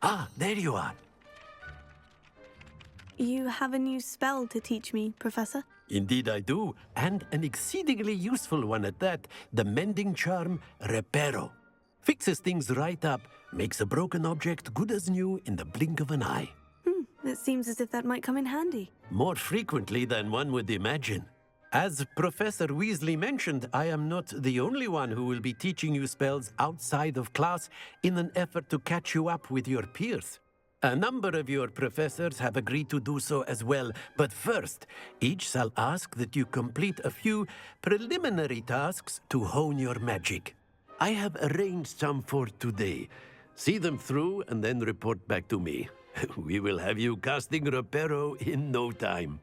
Ah, there you are. You have a new spell to teach me, Professor? Indeed I do, and an exceedingly useful one at that. The mending charm, Reparo. Fixes things right up, makes a broken object good as new in the blink of an eye. It seems as if that might come in handy. More frequently than one would imagine. As Professor Weasley mentioned, I am not the only one who will be teaching you spells outside of class in an effort to catch you up with your peers. A number of your professors have agreed to do so as well, but first, each shall ask that you complete a few preliminary tasks to hone your magic. I have arranged some for today. See them through and then report back to me. We will have you casting Reparo in no time.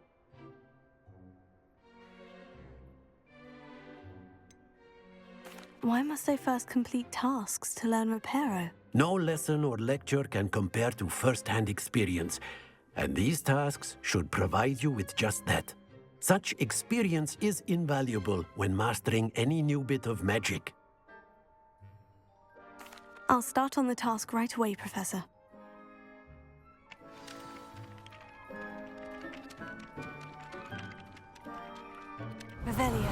Why must I first complete tasks to learn Reparo? No lesson or lecture can compare to first-hand experience, and these tasks should provide you with just that. Such experience is invaluable when mastering any new bit of magic. I'll start on the task right away, Professor. Revelio.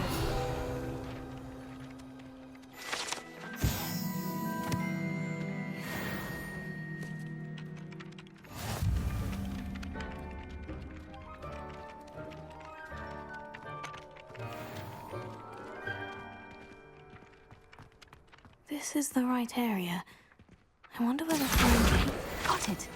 This is the right area. I wonder where the flying pig... Got it!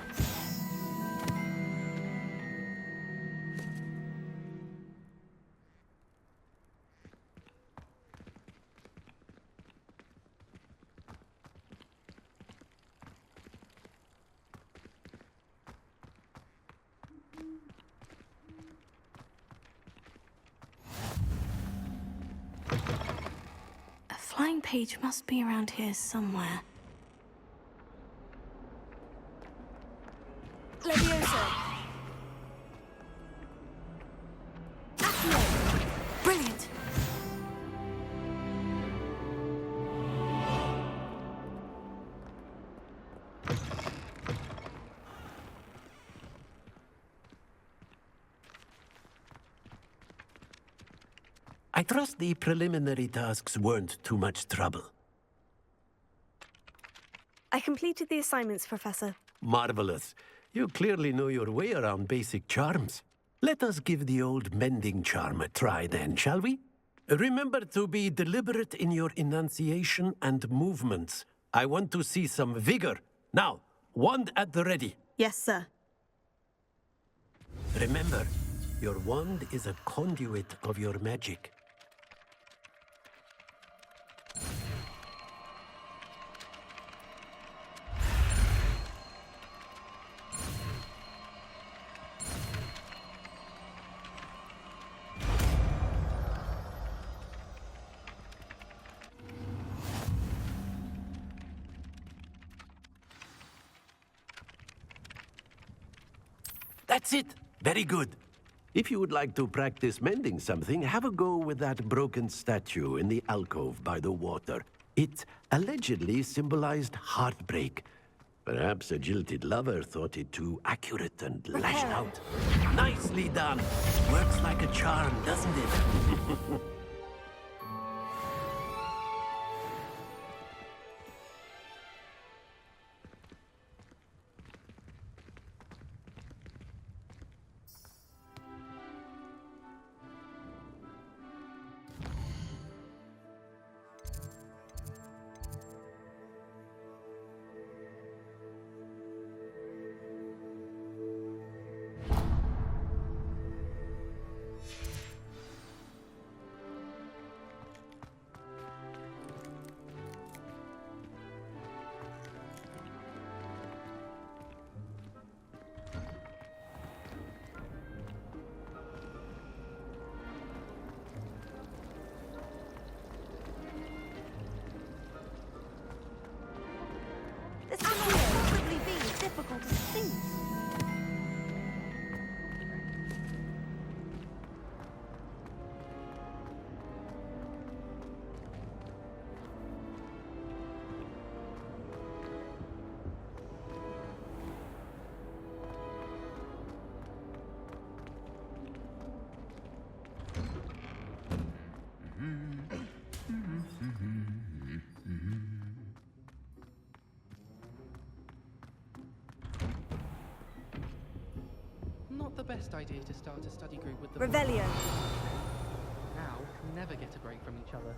A flying page must be around here somewhere. Levioso! Accio! Brilliant! I trust the preliminary tasks weren't too much trouble. I completed the assignments, Professor. Marvelous. You clearly know your way around basic charms. Let us give the old mending charm a try then, shall we? Remember to be deliberate in your enunciation and movements. I want to see some vigor. Now, wand at the ready. Yes, sir. Remember, your wand is a conduit of your magic. That's it! Very good. If you would like to practice mending something, have a go with that broken statue in the alcove by the water. It allegedly symbolized heartbreak. Perhaps a jilted lover thought it too accurate and lashed out. Nicely done! Works like a charm, doesn't it? not the best idea to start a study group with the Revelio. Now, we never get a break from each other.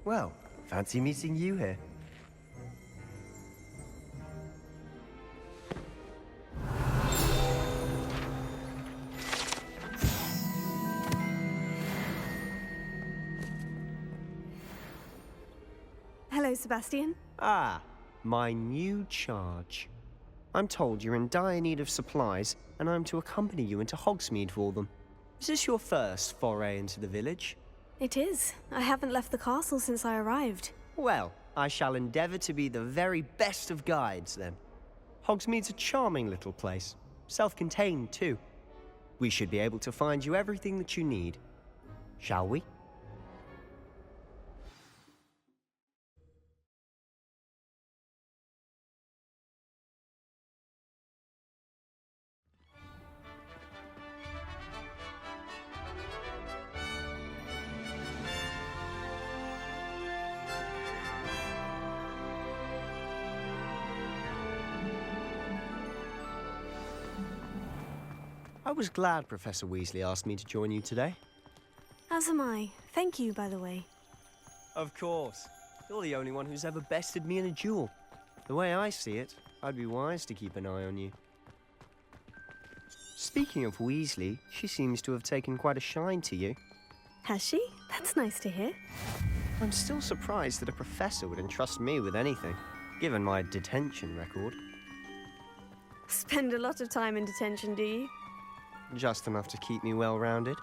Well, fancy meeting you here. Hello, Sebastian. Ah, my new charge. I'm told you're in dire need of supplies, and I'm to accompany you into Hogsmeade for them. Is this your first foray into the village? It is. I haven't left the castle since I arrived. Well, I shall endeavour to be the very best of guides, then. Hogsmeade's a charming little place. Self-contained, too. We should be able to find you everything that you need. Shall we? I was glad Professor Weasley asked me to join you today. As am I. Thank you, by the way. Of course. You're the only one who's ever bested me in a duel. The way I see it, I'd be wise to keep an eye on you. Speaking of Weasley, she seems to have taken quite a shine to you. Has she? That's nice to hear. I'm still surprised that a professor would entrust me with anything, given my detention record. Spend a lot of time in detention, do you? Just enough to keep me well-rounded.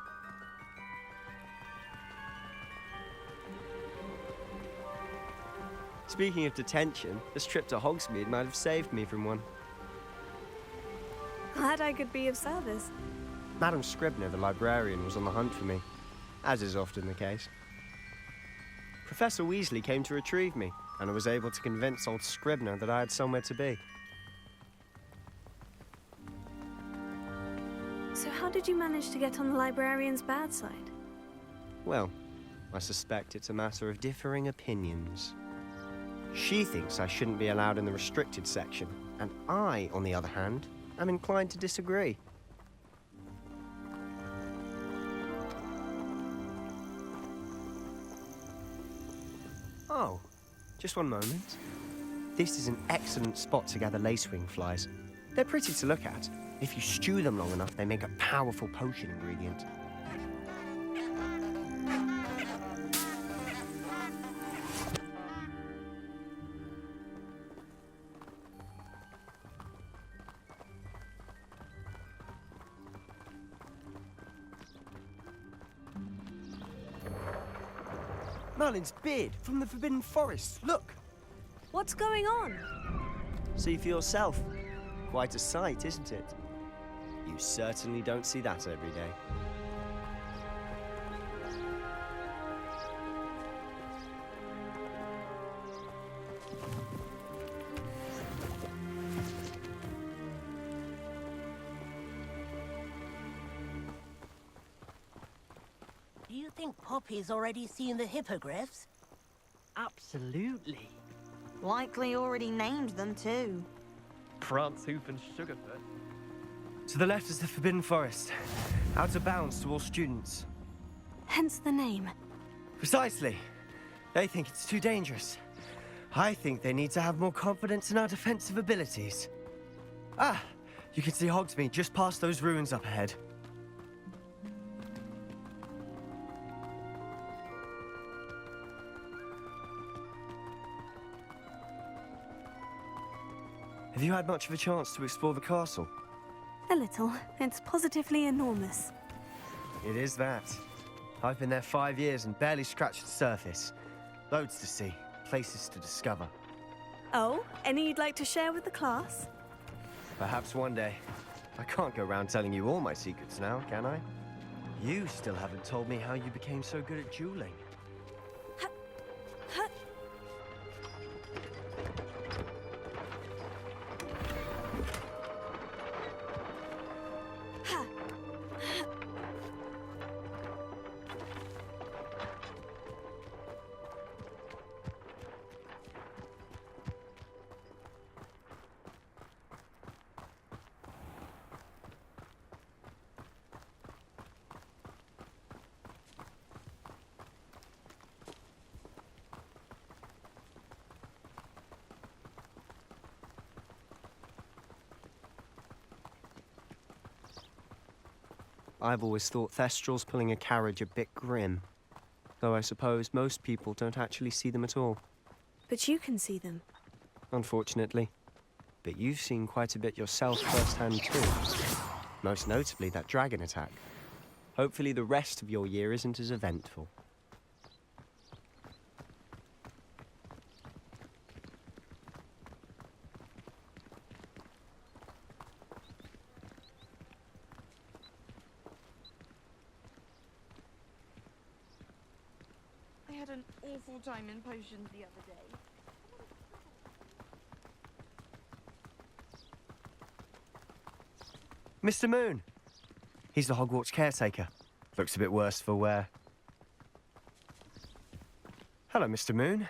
Speaking of detention, this trip to Hogsmeade might have saved me from one. Glad I could be of service. Madam Scribner, the librarian, was on the hunt for me, as is often the case. Professor Weasley came to retrieve me, and I was able to convince old Scribner that I had somewhere to be. So how did you manage to get on the librarian's bad side? Well, I suspect it's a matter of differing opinions. She thinks I shouldn't be allowed in the restricted section, and I, on the other hand, am inclined to disagree. Oh, just one moment. This is an excellent spot to gather lacewing flies. They're pretty to look at. If you stew them long enough, they make a powerful potion ingredient. Merlin's beard from the Forbidden Forest. Look! What's going on? See for yourself. Quite a sight, isn't it? You certainly don't see that every day. Do you think Poppy's already seen the hippogriffs? Absolutely. Likely already named them too. Prance, Hoof and Sugarfoot. To the left is the Forbidden Forest. Out of bounds to all students. Hence the name. Precisely. They think it's too dangerous. I think they need to have more confidence in our defensive abilities. Ah, you can see Hogsmeade just past those ruins up ahead. Have you had much of a chance to explore the castle? A little. It's positively enormous. It is that. I've been there 5 years and barely scratched the surface. Loads to see, places to discover. Oh, any you'd like to share with the class? Perhaps one day. I can't go around telling you all my secrets now, can I? You still haven't told me how you became so good at dueling. I've always thought Thestrals pulling a carriage a bit grim. Though I suppose most people don't actually see them at all. But you can see them. Unfortunately. But you've seen quite a bit yourself firsthand too. Most notably that dragon attack. Hopefully the rest of your year isn't as eventful. I had an awful time in potions the other day. Mr. Moon! He's the Hogwarts caretaker. Looks a bit worse for wear. Hello, Mr. Moon.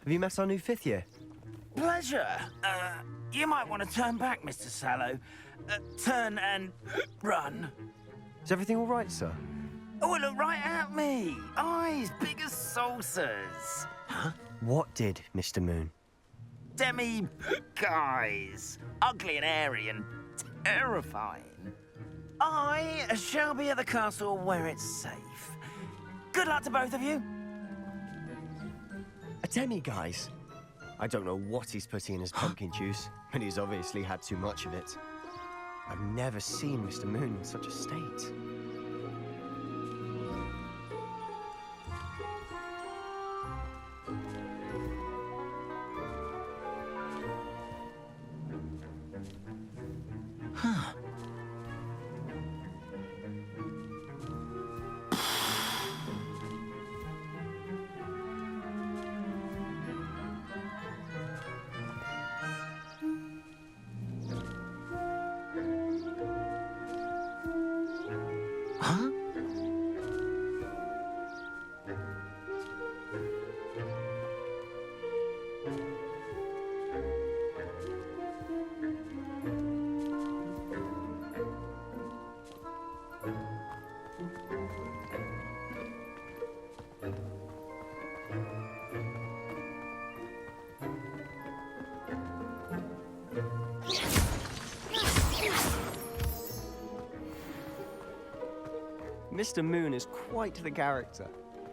Have you met our new 5th year? Pleasure. You might want to turn back, Mr. Sallow. Turn and run. Is everything all right, sir? Oh, look right at me. Eyes big as saucers. What did, Mr. Moon? Guys. Ugly and airy and terrifying. I shall be at the castle where it's safe. Good luck to both of you. A demi-guise? I don't know what he's putting in his pumpkin juice, but he's obviously had too much of it. I've never seen Mr. Moon in such a state. Mr. Moon is quite the character.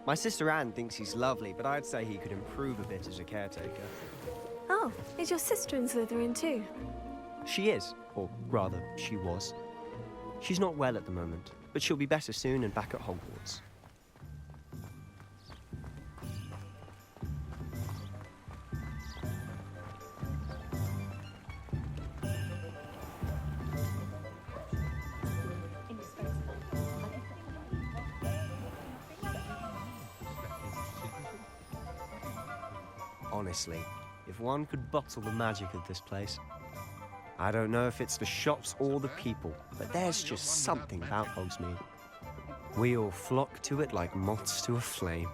My sister Anne thinks he's lovely, but I'd say he could improve a bit as a caretaker. Oh, is your sister in Slytherin too? She is, or rather, she was. She's not well at the moment, but she'll be better soon and back at Hogwarts. Honestly, if one could bottle the magic of this place. I don't know if it's the shops or the people, but there's just something about Hogsmeade. We all flock to it like moths to a flame.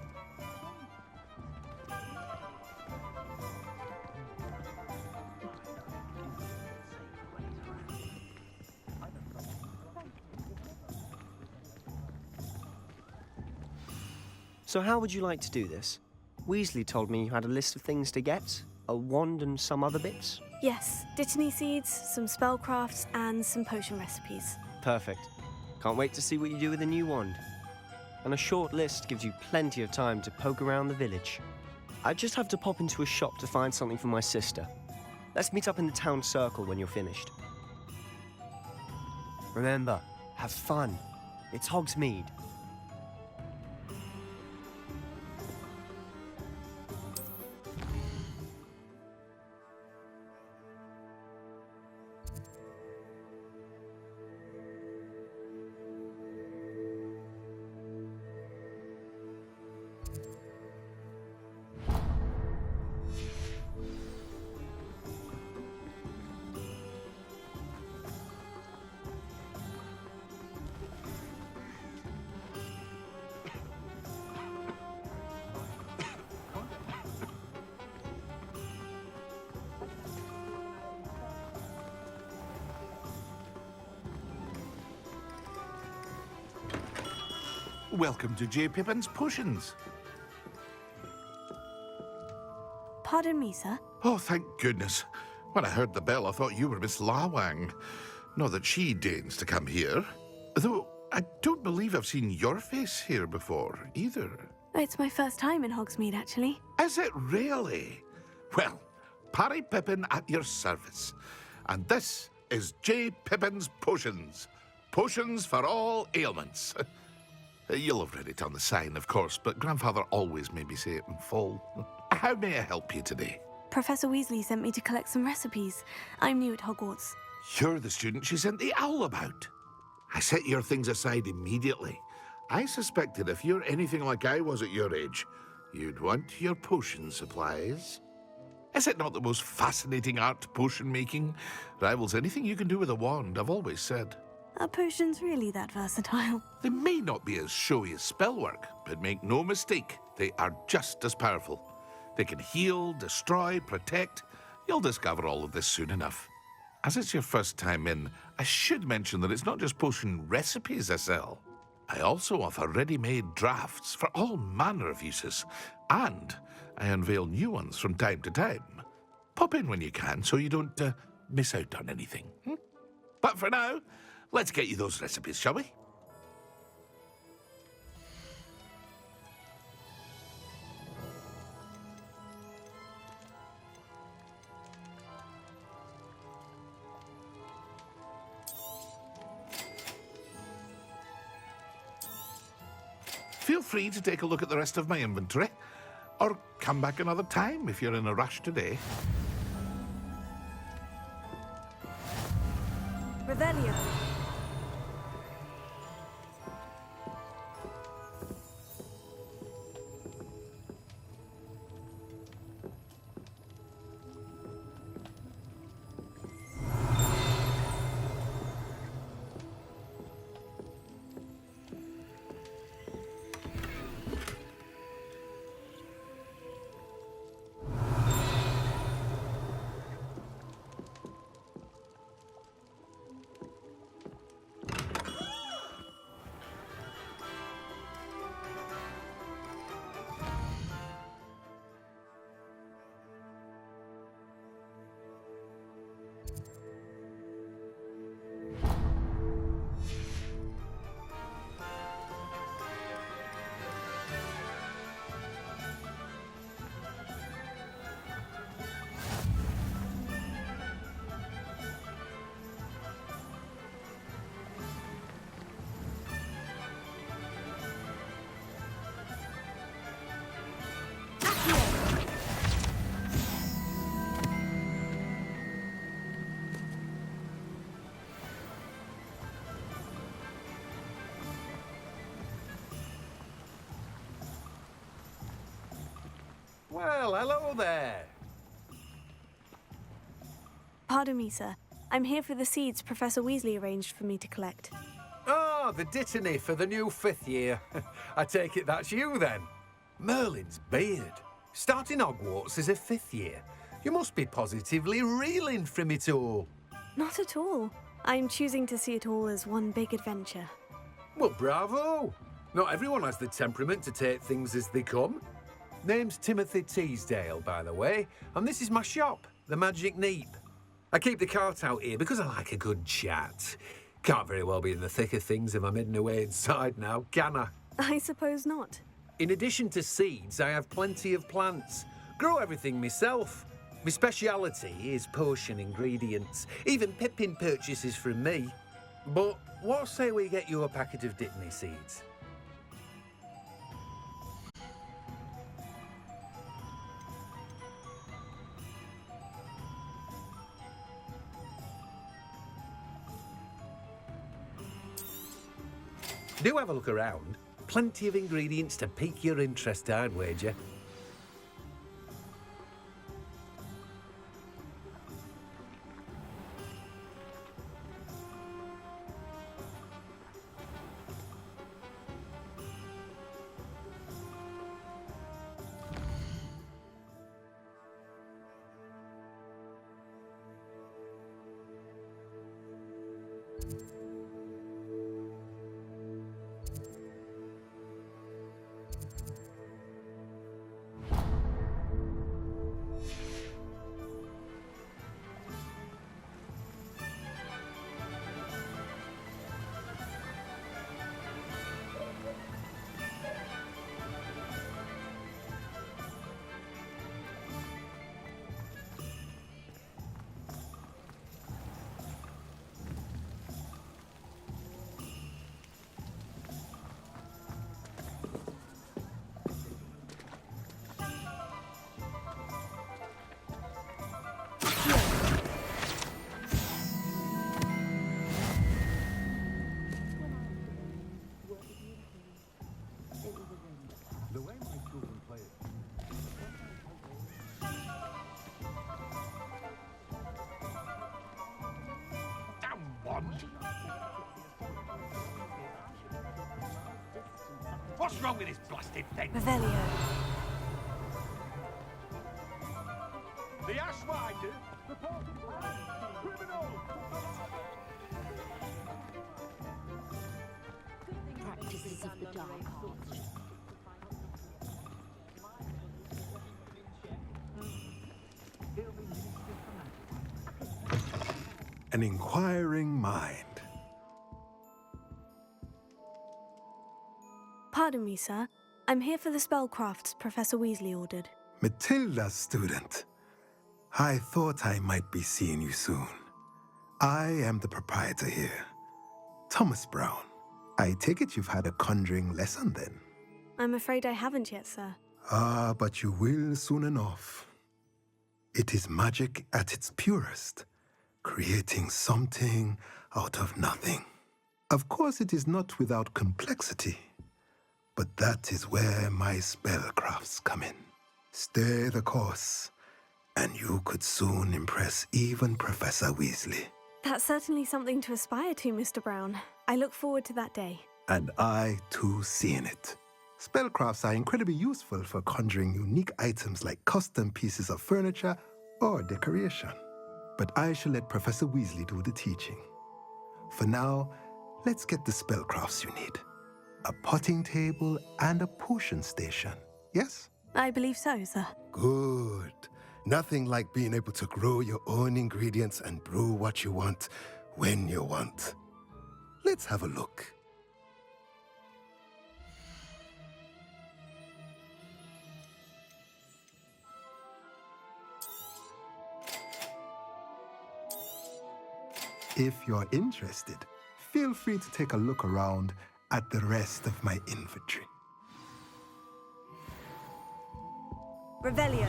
So how would you like to do this? Weasley told me you had a list of things to get. A wand and some other bits. Yes, Dittany seeds, some spellcrafts, and some potion recipes. Perfect. Can't wait to see what you do with the new wand. And a short list gives you plenty of time to poke around the village. I just have to pop into a shop to find something for my sister. Let's meet up in the town circle when you're finished. Remember, have fun. It's Hogsmeade. Welcome to J. Pippin's Potions. Pardon me, sir. Oh, thank goodness. When I heard the bell, I thought you were Miss Lawang. Not that she deigns to come here. Though, I don't believe I've seen your face here before, either. It's my first time in Hogsmeade, actually. Is it really? Well, Parry Pippin at your service. And this is J. Pippin's Potions. Potions for all ailments. You'll have read it on the sign, of course, but Grandfather always made me say it in full. How may I help you today? Professor Weasley sent me to collect some recipes. I'm new at Hogwarts. You're the student she sent the owl about. I set your things aside immediately. I suspected if you're anything like I was at your age, you'd want your potion supplies. Is it not the most fascinating art, potion making? Rivals anything you can do with a wand, I've always said. Are potions really that versatile? They may not be as showy as spellwork, but make no mistake, they are just as powerful. They can heal, destroy, protect. You'll discover all of this soon enough. As it's your first time in, I should mention that it's not just potion recipes I sell. I also offer ready-made drafts for all manner of uses, and I unveil new ones from time to time. Pop in when you can so you don't miss out on anything. But for now, let's get you those recipes, shall we? Feel free to take a look at the rest of my inventory, or come back another time if you're in a rush today. Revelio. Well, hello there. Pardon me, sir. I'm here for the seeds Professor Weasley arranged for me to collect. Ah, the dittany for the new 5th year. I take it that's you, then. Merlin's beard. Starting Hogwarts as a 5th year. You must be positively reeling from it all. Not at all. I'm choosing to see it all as one big adventure. Well, bravo. Not everyone has the temperament to take things as they come. Name's Timothy Teasdale, by the way, and this is my shop, the Magic Neep. I keep the cart out here because I like a good chat. Can't very well be in the thick of things if I'm hidden away inside now, can I? I suppose not. In addition to seeds, I have plenty of plants. Grow everything myself. My speciality is potion ingredients. Even Pippin purchases from me. But what say we get you a packet of dittany seeds? Do have a look around. Plenty of ingredients to pique your interest, I'd wager. What's wrong with this blasted thing? Revelio. The Ashwinder? Criminal! Practices of the dark arts. An inquiring mind. Pardon me, sir. I'm here for the spellcrafts Professor Weasley ordered. Matilda's student. I thought I might be seeing you soon. I am the proprietor here, Thomas Brown. I take it you've had a conjuring lesson then? I'm afraid I haven't yet, sir. Ah, but you will soon enough. It is magic at its purest, creating something out of nothing. Of course, it is not without complexity, but that is where my spellcrafts come in. Stay the course, and you could soon impress even Professor Weasley. That's certainly something to aspire to, Mr. Brown. I look forward to that day. And I, too, seeing it. Spellcrafts are incredibly useful for conjuring unique items like custom pieces of furniture or decoration. But I shall let Professor Weasley do the teaching. For now, let's get the spellcrafts you need. A potting table and a potion station, yes? I believe so, sir. Good. Nothing like being able to grow your own ingredients and brew what you want when you want. Let's have a look. If you're interested, feel free to take a look around at the rest of my inventory. Revelio.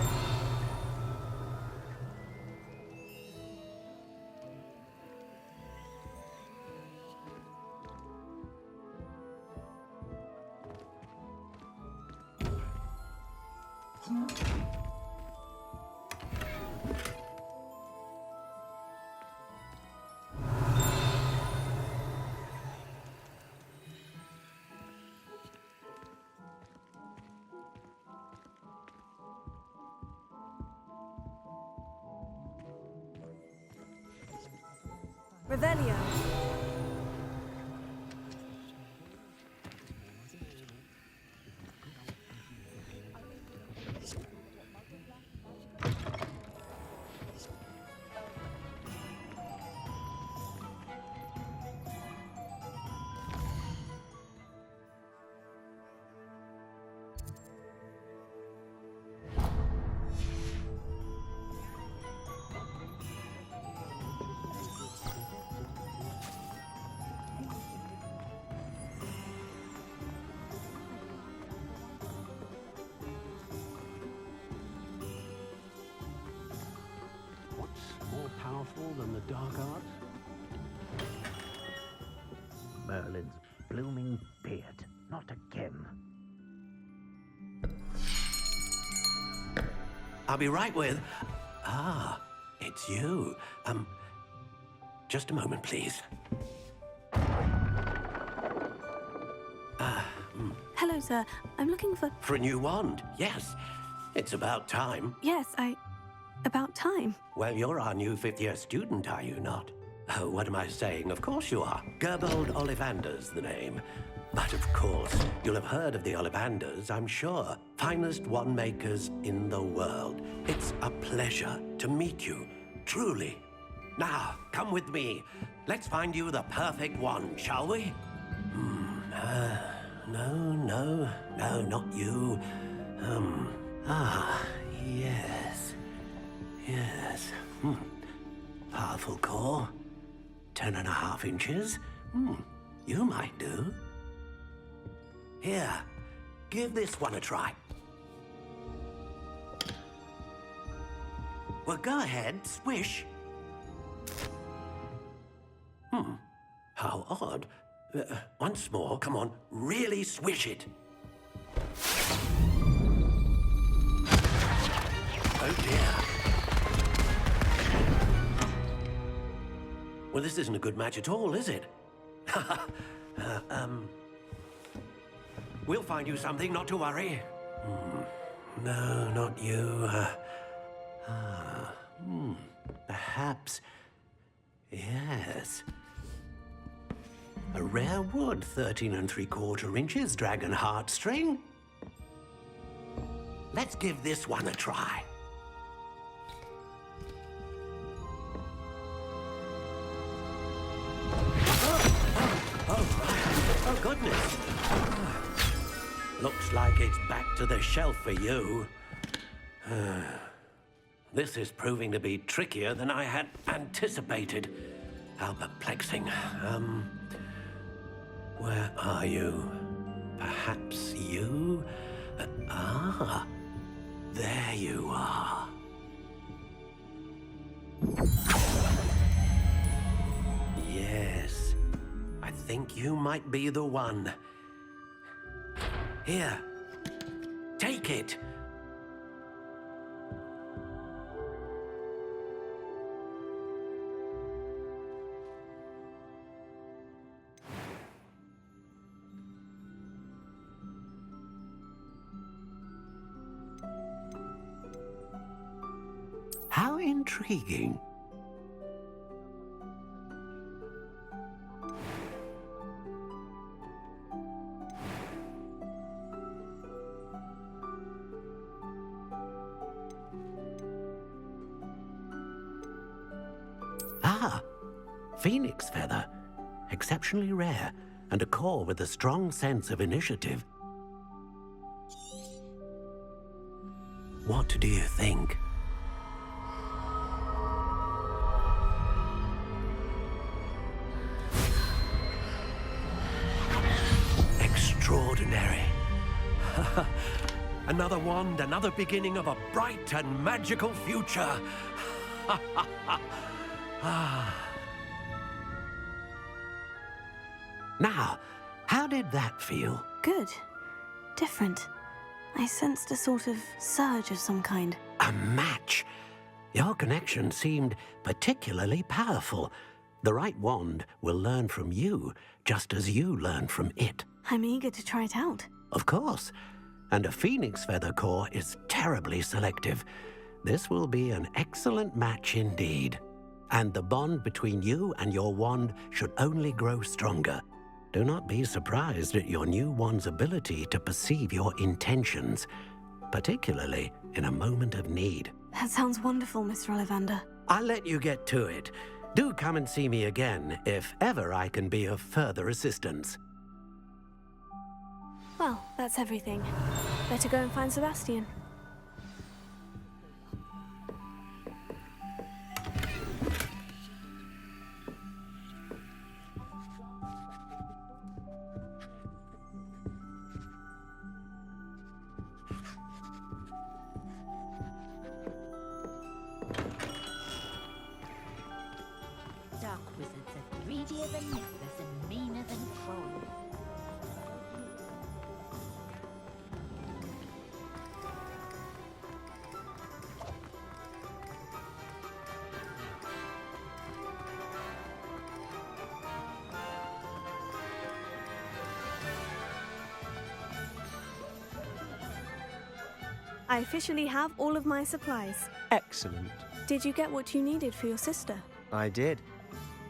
Revelio. More powerful than the dark arts? Merlin's blooming beard. Not again. I'll be right with... Ah, it's you. Just a moment, please. Hello, sir. I'm looking for... For a new wand, yes. It's about time. Yes, About time. Well, you're our new fifth-year student, are you not? Oh, what am I saying? Of course you are. Gerbold Ollivander's the name. But of course, you'll have heard of the Ollivanders, I'm sure. Finest wand makers in the world. It's a pleasure to meet you, truly. Now, come with me. Let's find you the perfect wand, shall we? No, not you. Yes. Yes. Powerful core. 10.5 inches. You might do. Here, give this one a try. Well, go ahead, swish. How odd. Once more, come on, really swish it. Oh dear. Well, this isn't a good match at all, is it? We'll find you something, not to worry. No, not you. Perhaps... Yes. A rare wood, 13 3/4 inches, dragon heartstring. Let's give this one a try. Oh, goodness. Looks like it's back to the shelf for you. This is proving to be trickier than I had anticipated. How perplexing. Where are you? Perhaps you? There you are. Yes, I think you might be the one. Here, take it. How intriguing. Phoenix feather. Exceptionally rare, and a core with a strong sense of initiative. What do you think? Extraordinary. Another wand, another beginning of a bright and magical future. Now, how did that feel? Good. Different. I sensed a sort of surge of some kind. A match. Your connection seemed particularly powerful. The right wand will learn from you, just as you learn from it. I'm eager to try it out. Of course. And a phoenix feather core is terribly selective. This will be an excellent match indeed. And the bond between you and your wand should only grow stronger. Do not be surprised at your new wand's ability to perceive your intentions, particularly in a moment of need. That sounds wonderful, Mr. Ollivander. I'll let you get to it. Do come and see me again if ever I can be of further assistance. Well, that's everything. Better go and find Sebastian. Dark wizards are greedier than necklace and meaner than trolls. I officially have all of my supplies. Excellent. Did you get what you needed for your sister? I did.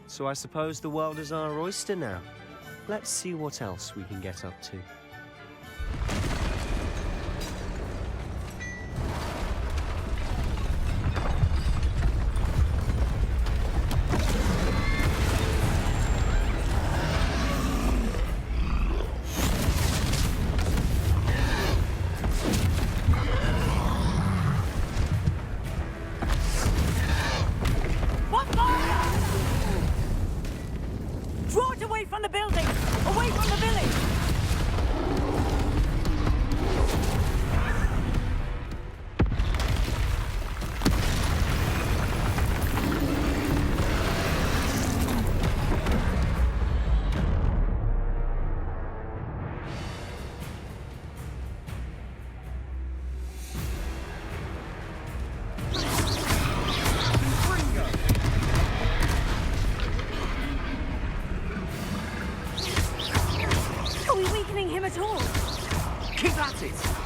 So I suppose the world is our oyster now. Let's see what else we can get up to. Draw it away from the building! Away from the village!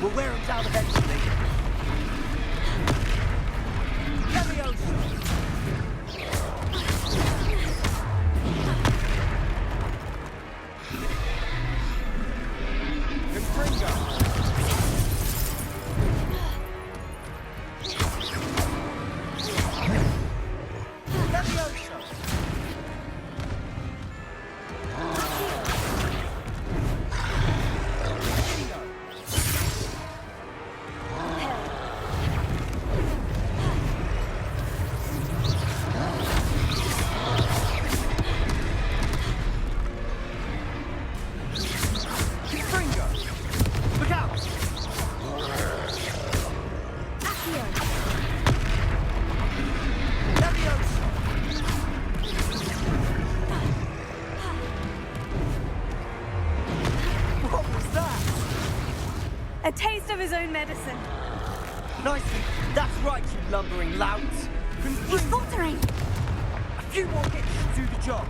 We'll wear them down eventually. Leviosa! A taste of his own medicine. Nicely. That's right, you lumbering louts. He's faltering. A few more hits to do the job.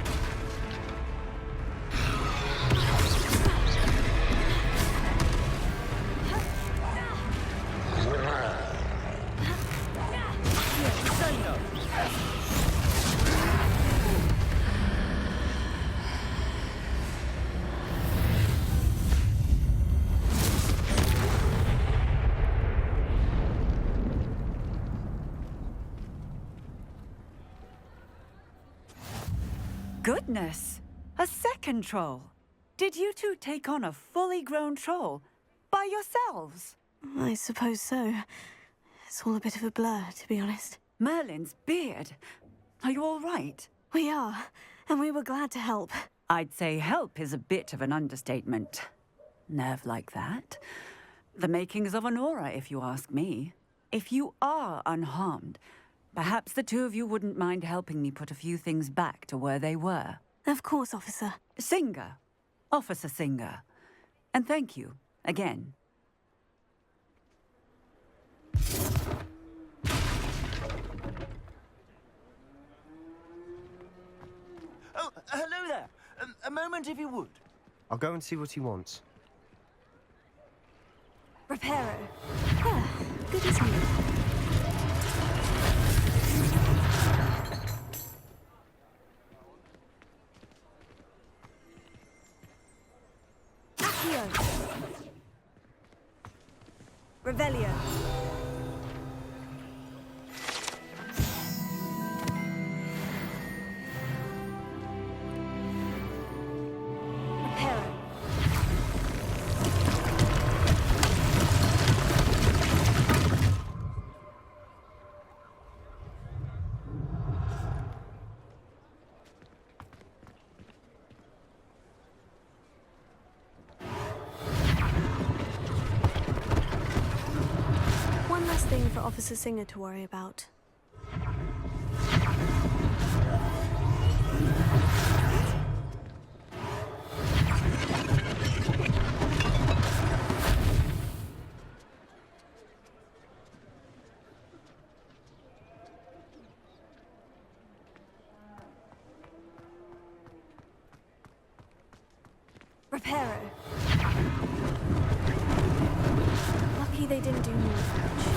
Goodness! A second troll! Did you two take on a fully grown troll by yourselves? I suppose so. It's all a bit of a blur, to be honest. Merlin's beard. Are you all right? We are, and we were glad to help. I'd say help is a bit of an understatement. Nerve like that. The makings of an aura, if you ask me. If you are unharmed, perhaps the two of you wouldn't mind helping me put a few things back to where they were. Of course, officer. Singer. Officer Singer. And thank you, again. Oh, hello there. A moment, if you would. I'll go and see what he wants. Reparo. Ah, good as new. Revelio. Reparo. One last thing for Officer Singer to worry about. Reparo. Lucky they didn't do more damage.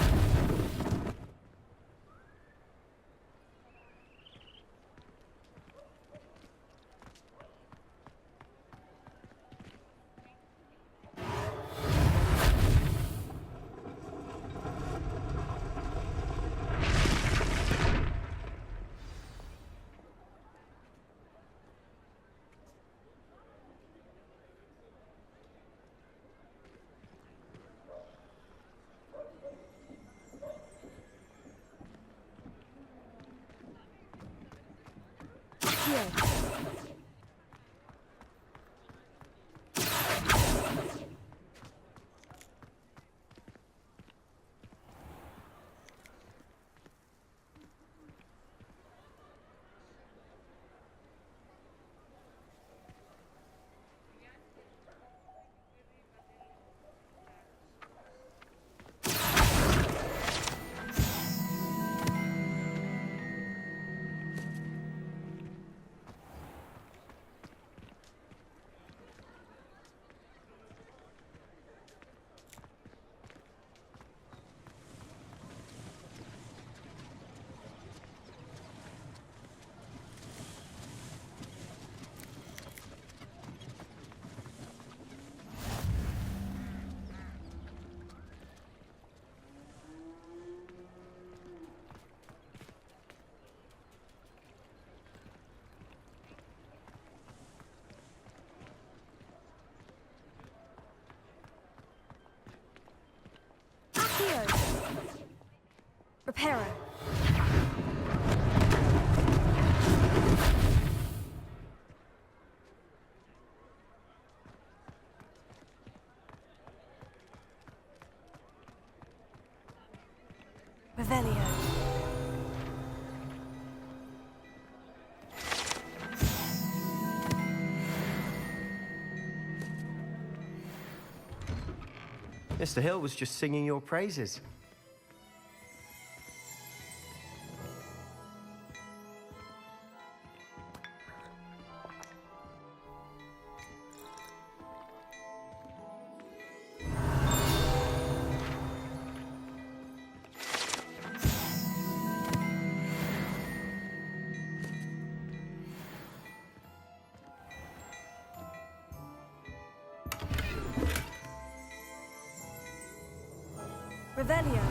Revelio. Mr. Hill was just singing your praises. Revelio.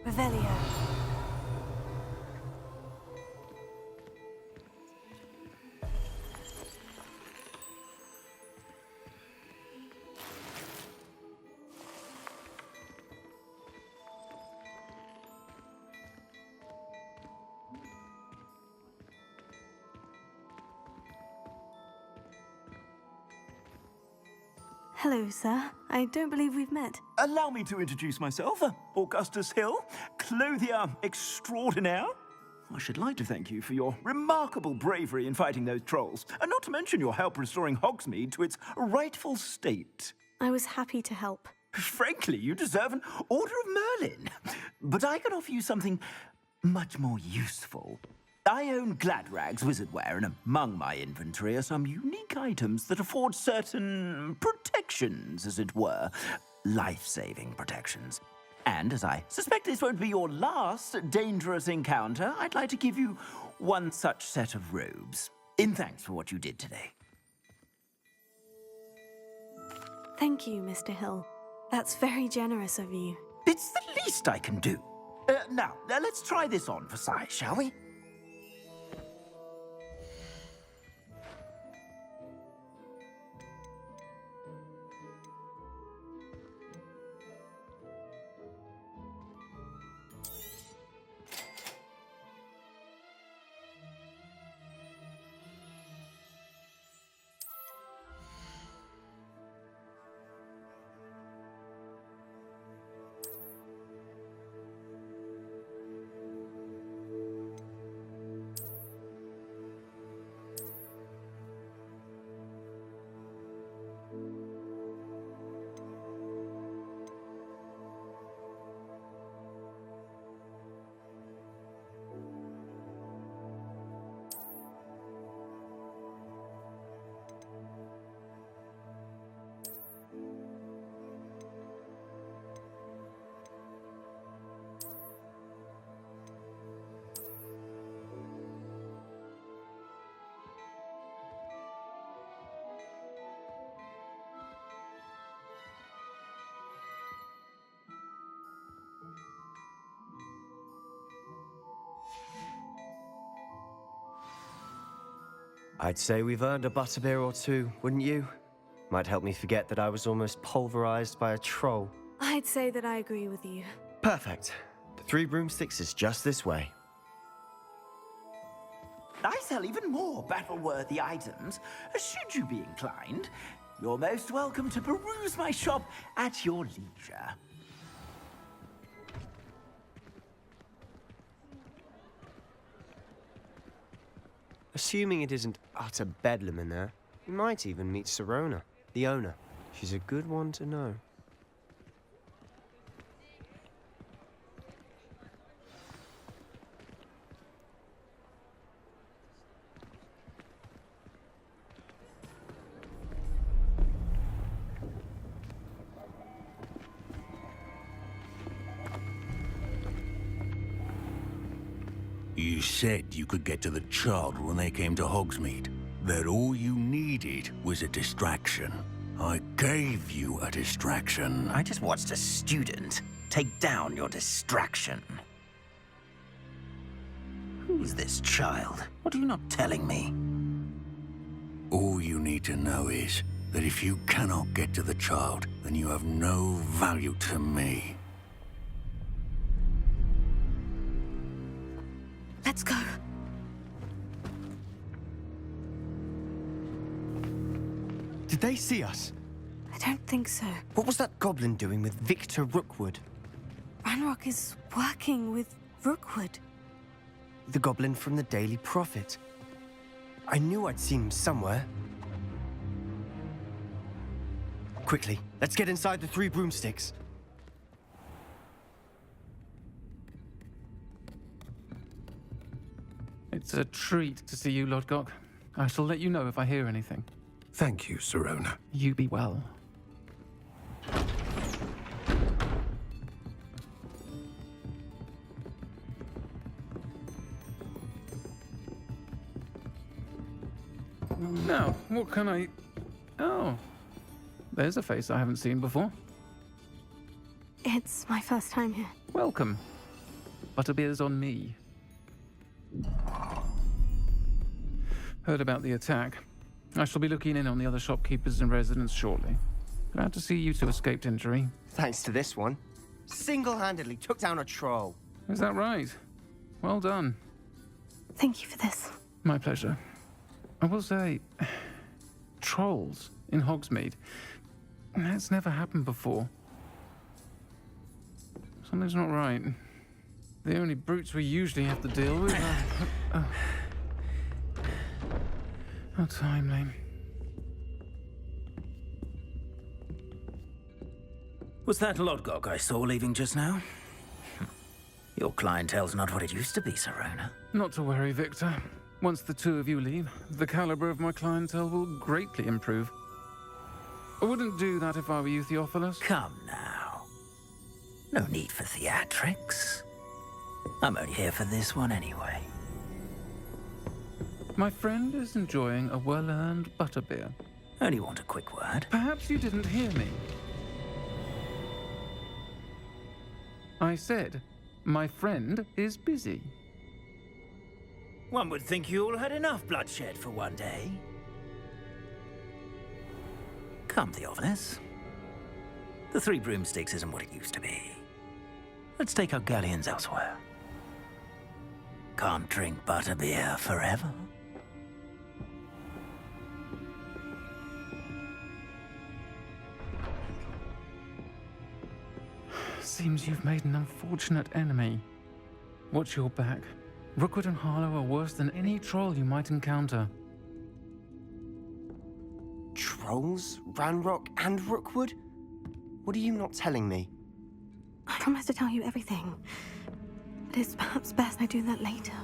Revelio. Hello, sir. I don't believe we've met. Allow me to introduce myself, Augustus Hill, clothier extraordinaire. I should like to thank you for your remarkable bravery in fighting those trolls, and not to mention your help restoring Hogsmeade to its rightful state. I was happy to help. Frankly, you deserve an Order of Merlin. But I can offer you something much more useful. I own Gladrag's wizardware, and among my inventory are some unique items that afford certain protections, as it were. Life-saving protections. And as I suspect this won't be your last dangerous encounter, I'd like to give you one such set of robes, in thanks for what you did today. Thank you, Mr. Hill. That's very generous of you. It's the least I can do. Now, let's try this on for size, shall we? I'd say we've earned a butterbeer or two, wouldn't you? Might help me forget that I was almost pulverized by a troll. I'd say that I agree with you. Perfect. The 3 broomsticks is just this way. I sell even more battle-worthy items. Should you be inclined, you're most welcome to peruse my shop at your leisure. Assuming it isn't utter bedlam in there, you might even meet Serona, the owner. She's a good one to know. You said you could get to the child when they came to Hogsmeade. That all you needed was a distraction. I gave you a distraction. I just watched a student take down your distraction. Who's this child? What are you not telling me? All you need to know is that if you cannot get to the child, then you have no value to me. Let's go. Did they see us? I don't think so. What was that goblin doing with Victor Rookwood? Ranrock is working with Rookwood. The goblin from the Daily Prophet. I knew I'd seen him somewhere. Quickly, let's get inside the 3 broomsticks. It's a treat to see you, Lodgok. I shall let you know if I hear anything. Thank you, Sirona. You be well. Now, what can I... Oh, there's a face I haven't seen before. It's my first time here. Welcome. Butterbeer's on me. Heard about the attack. I shall be looking in on the other shopkeepers and residents shortly. Glad to see you two escaped injury. Thanks to this one. Single-handedly took down a troll. Is that right? Well done. Thank you for this. My pleasure. I will say, trolls in Hogsmeade. That's never happened before. Something's not right. The only brutes we usually have to deal with are... How timely. Was that Lodgok I saw leaving just now? Your clientele's not what it used to be, Sirona. Not to worry, Victor. Once the 2 of you leave, the caliber of my clientele will greatly improve. I wouldn't do that if I were you, Theophilus. Come now. No need for theatrics. I'm only here for this one anyway. My friend is enjoying a well-earned butterbeer. Only want a quick word. Perhaps you didn't hear me. I said, my friend is busy. One would think you all had enough bloodshed for one day. Come, Theophilus. The 3 broomsticks isn't what it used to be. Let's take our galleons elsewhere. Can't drink butterbeer forever. Seems you've made an unfortunate enemy. Watch your back. Rookwood and Harlow are worse than any troll you might encounter. Trolls? Ranrock and Rookwood? What are you not telling me? I promise to tell you everything. But it's perhaps best I do that later.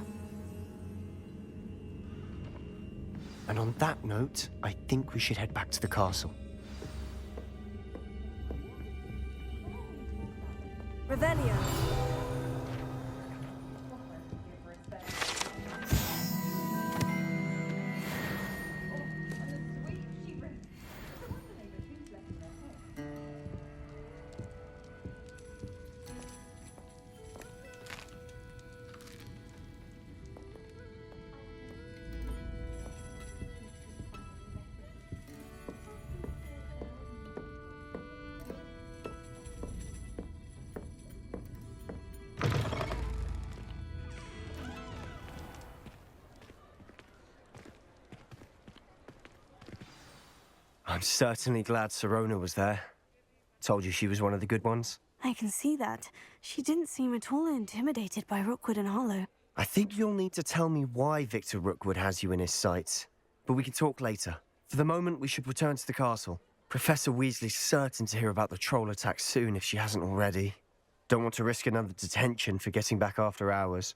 And on that note, I think we should head back to the castle. Revelio. I'm certainly glad Sirona was there. Told you she was one of the good ones. I can see that. She didn't seem at all intimidated by Rookwood and Harlow. I think you'll need to tell me why Victor Rookwood has you in his sights. But we can talk later. For the moment, we should return to the castle. Professor Weasley's certain to hear about the troll attack soon if she hasn't already. Don't want to risk another detention for getting back after hours.